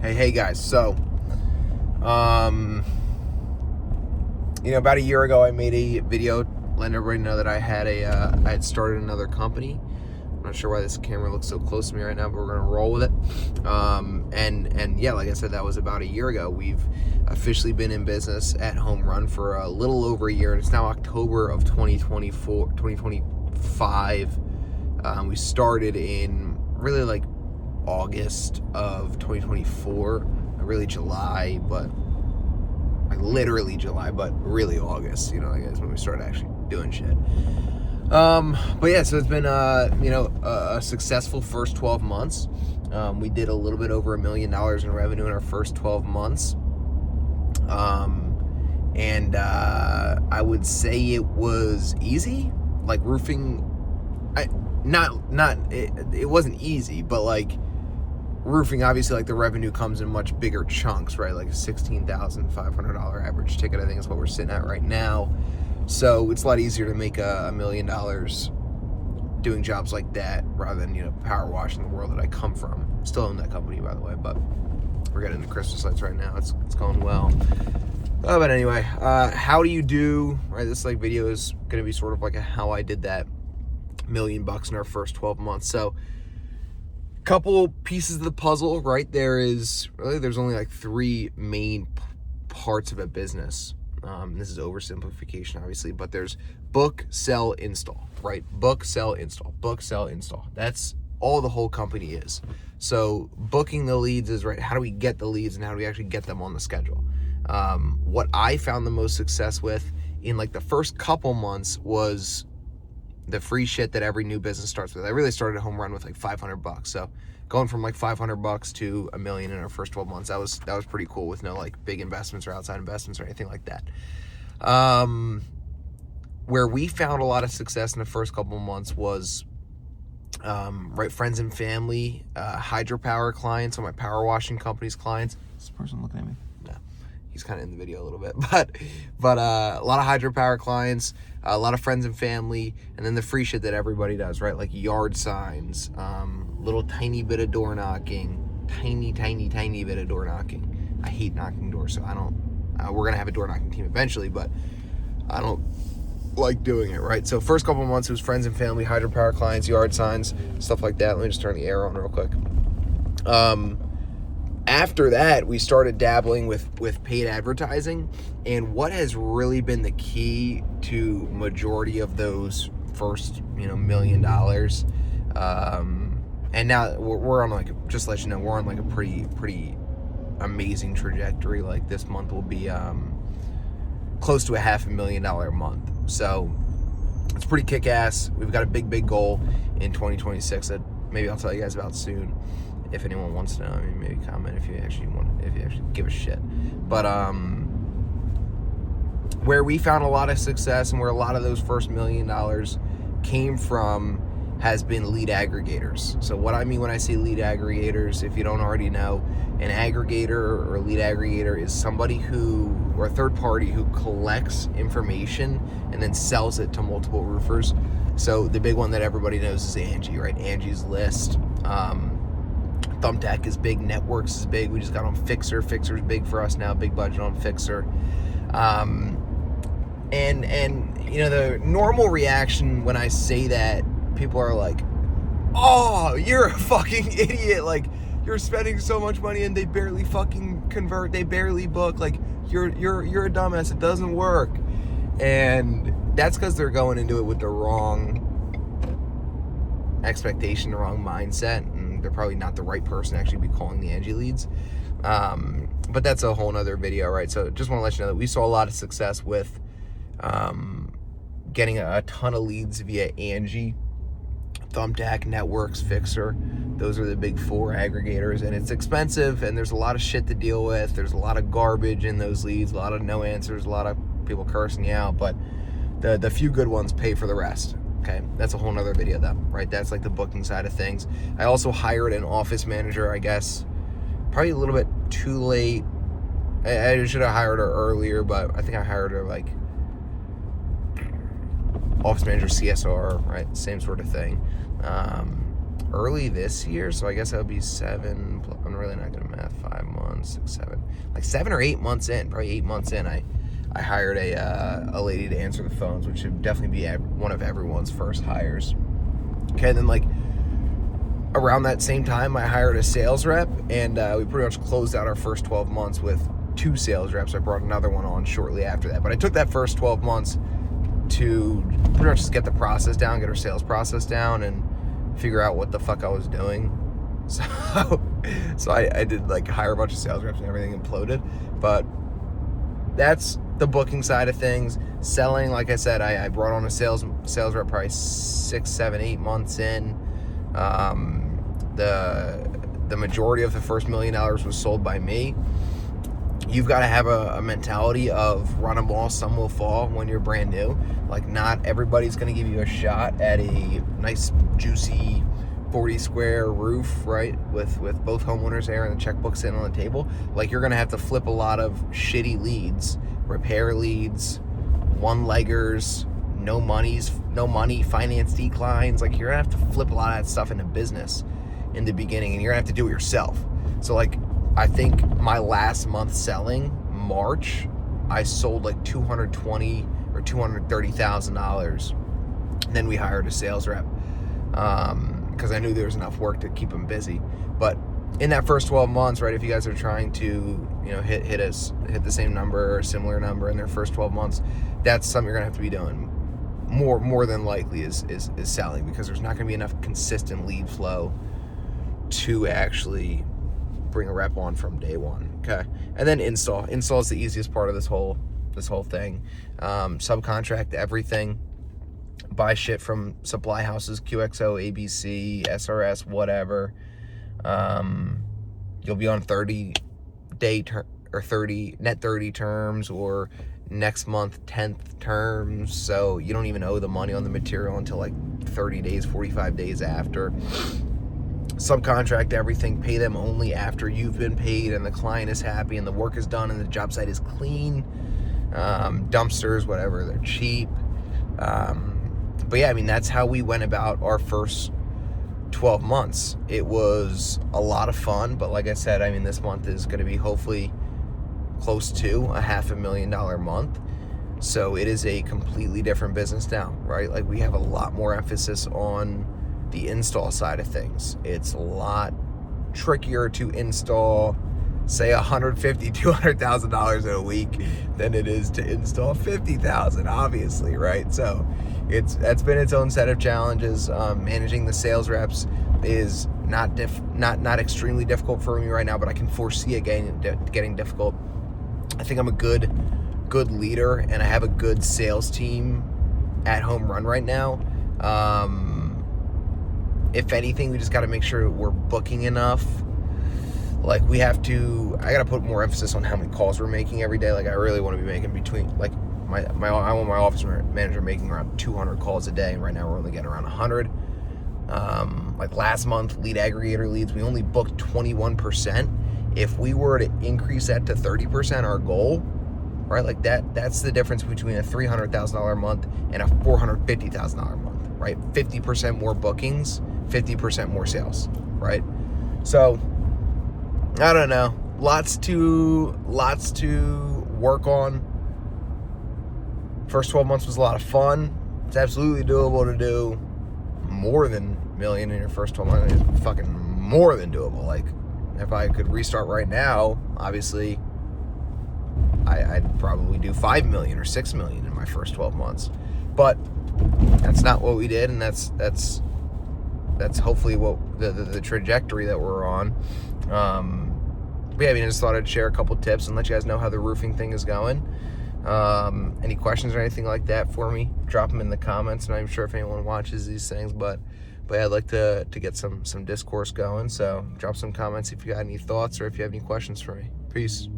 Hey guys. So, about a year ago, I made a video letting everybody know that I had started another company. I'm not sure why this camera looks so close to me right now, but we're gonna roll with it. And yeah, like I said, that was about a year ago. We've officially been in business at Home Run for a little over a year, and it's now October of 2025. We started in really like August of 2024, really July, but like literally July, but really August, I guess when we started actually doing shit. But yeah, so it's been, a successful first 12 months. We did a little bit over $1 million in revenue in our first 12 months. And I would say it was easy, like roofing. It wasn't easy, but like roofing, obviously, like the revenue comes in much bigger chunks, right? Like a $16,500 average ticket, I think is what we're sitting at right now. So it's a lot easier to make $1 million doing jobs like that rather than, power washing the world that I come from. Still own that company, by the way, but we're getting the Christmas lights right now. It's going well. But anyway, how do you do, right? This video is going to be sort of like how I did that $1 million in our first 12 months. So couple pieces of the puzzle, right? There's only like three main parts of a business. This is oversimplification, obviously, but there's book, sell, install, right? Book, sell, install, book, sell, install. That's all the whole company is. So booking the leads is, right, how do we get the leads and how do we actually get them on the schedule? What I found the most success with in like the first couple months was the free shit that every new business starts with. I really started Home Run with like $500. So going from like $500 to $1 million in our first 12 months, that was pretty cool with no like big investments or outside investments or anything like that. Where we found a lot of success in the first couple of months was, right, friends and family, hydropower clients, so my power washing company's clients. Is this person looking at me? No. He's kind of in the video a little bit, but a lot of hydropower clients, a lot of friends and family, and then the free shit that everybody does, right? Like yard signs, little tiny bit of door knocking, tiny bit of door knocking. I hate knocking doors, so I don't. We're gonna have a door knocking team eventually, but I don't like doing it, right? So first couple of months it was friends and family, hydropower clients, yard signs, stuff like that. Let me just turn the air on real quick. After that, we started dabbling with paid advertising, and what has really been the key to majority of those first, $1 million, and now we're on like, just to let you know, we're on like a pretty amazing trajectory. Like this month will be close to a $500,000 month, so it's pretty kick-ass. We've got a big goal in 2026 that maybe I'll tell you guys about soon. If anyone wants to know, maybe comment if you actually give a shit. But where we found a lot of success and where a lot of those first $1 million came from has been lead aggregators. So what I mean when I say lead aggregators, if you don't already know, an aggregator or lead aggregator is somebody or a third party who collects information and then sells it to multiple roofers. So the big one that everybody knows is Angie, right? Angie's List. Thumbtack is big, Networks is big. We just got on Fixer. Fixer's big for us now, big budget on Fixer. And the normal reaction when I say that, people are like, "Oh, you're a fucking idiot. Like, you're spending so much money and they barely fucking convert, they barely book. Like, you're a dumbass. It doesn't work." And that's because they're going into it with the wrong expectation, the wrong mindset, and they're probably not the right person to actually be calling the Angie leads. But that's a whole nother video, right? So just want to let you know that we saw a lot of success with getting a ton of leads via Angie, Thumbtack, Networks, Fixer. Those are the big four aggregators, and it's expensive, and there's a lot of shit to deal with. There's a lot of garbage in those leads, a lot of no answers, a lot of people cursing you out, but the few good ones pay for the rest. Okay, that's a whole nother video though, right? That's like the booking side of things. I also hired an office manager, I guess, probably a little bit too late. I should have hired her earlier, but I think I hired her like office manager, CSR, right? Same sort of thing. Early this year, so I guess that would be 7, I'm really not good at math, 5 6, 7, like 7 or 8 months in, probably 8 months in, I hired a lady to answer the phones, which should definitely be one of everyone's first hires. Okay, and then like around that same time, I hired a sales rep, and we pretty much closed out our first 12 months with 2 sales reps. I brought another one on shortly after that. But I took that first 12 months to pretty much just get the process down, get our sales process down, and figure out what the fuck I was doing. So I did like hire a bunch of sales reps and everything imploded. But that's the booking side of things. Selling, like I said, I brought on a sales rep probably 6, 7, 8 months in. The majority of the first $1 million was sold by me. You've got to have a mentality of run them all, some will fall when you're brand new. Like, not everybody's going to give you a shot at a nice, juicy 40 square roof, right? With both homeowners there and the checkbook sitting on the table. Like, you're going to have to flip a lot of shitty leads, repair leads, one-leggers, no money, finance declines. Like, you're going to have to flip a lot of that stuff into business in the beginning, and you're going to have to do it yourself. So, like, I think my last month selling, March, I sold like $220,000 or $230,000. Then we hired a sales rep because I knew there was enough work to keep them busy. But in that first 12 months, right, if you guys are trying to, hit the same number or a similar number in their first 12 months, that's something you're gonna have to be doing more than likely is selling, because there's not gonna be enough consistent lead flow to actually bring a rep on from day one. Okay, and then install is the easiest part of this whole thing. Subcontract everything, buy shit from supply houses, QXO, ABC, SRS, whatever. You'll be on 30-day or 30 terms, or next month 10th terms, so you don't even owe the money on the material until like 30 days, 45 days after. Subcontract everything, pay them only after you've been paid and the client is happy and the work is done and the job site is clean. Dumpsters, whatever, they're cheap. But yeah, I mean, that's how we went about our first 12 months. It was a lot of fun, but like I said, I mean, this month is going to be hopefully close to a $500,000 month. So it is a completely different business now, right? Like, we have a lot more emphasis on the install side of things. It's a lot trickier to install, say, $150,000, $200,000 in a week than it is to install $50,000, obviously, right? So that's been its own set of challenges. Managing the sales reps is not extremely difficult for me right now, but I can foresee it getting difficult. I think I'm a good leader, and I have a good sales team at Home Run right now. If anything, we just got to make sure we're booking enough. Like, I got to put more emphasis on how many calls we're making every day. Like, I really want to be making I want my office manager making around 200 calls a day, and right now we're only getting around 100. Like last month, lead aggregator leads, we only booked 21%. If we were to increase that to 30%, our goal, right? Like that's the difference between a $300,000 a month and a $450,000 a month, right? 50% more bookings, 50% more sales, right? So I don't know, lots to work on. First 12 months was a lot of fun. It's absolutely doable to do more than $1 million in your first 12 months. It's fucking more than doable. Like, if I could restart right now, obviously I'd probably do $5 million or $6 million in my first 12 months. But that's not what we did, and that's hopefully what the trajectory that we're on. But yeah, I mean, I just thought I'd share a couple tips and let you guys know how the roofing thing is going. Any questions or anything like that for me, drop them in the comments. I'm not even sure if anyone watches these things, but yeah, I'd like to get some discourse going. So drop some comments if you got any thoughts or if you have any questions for me. Peace.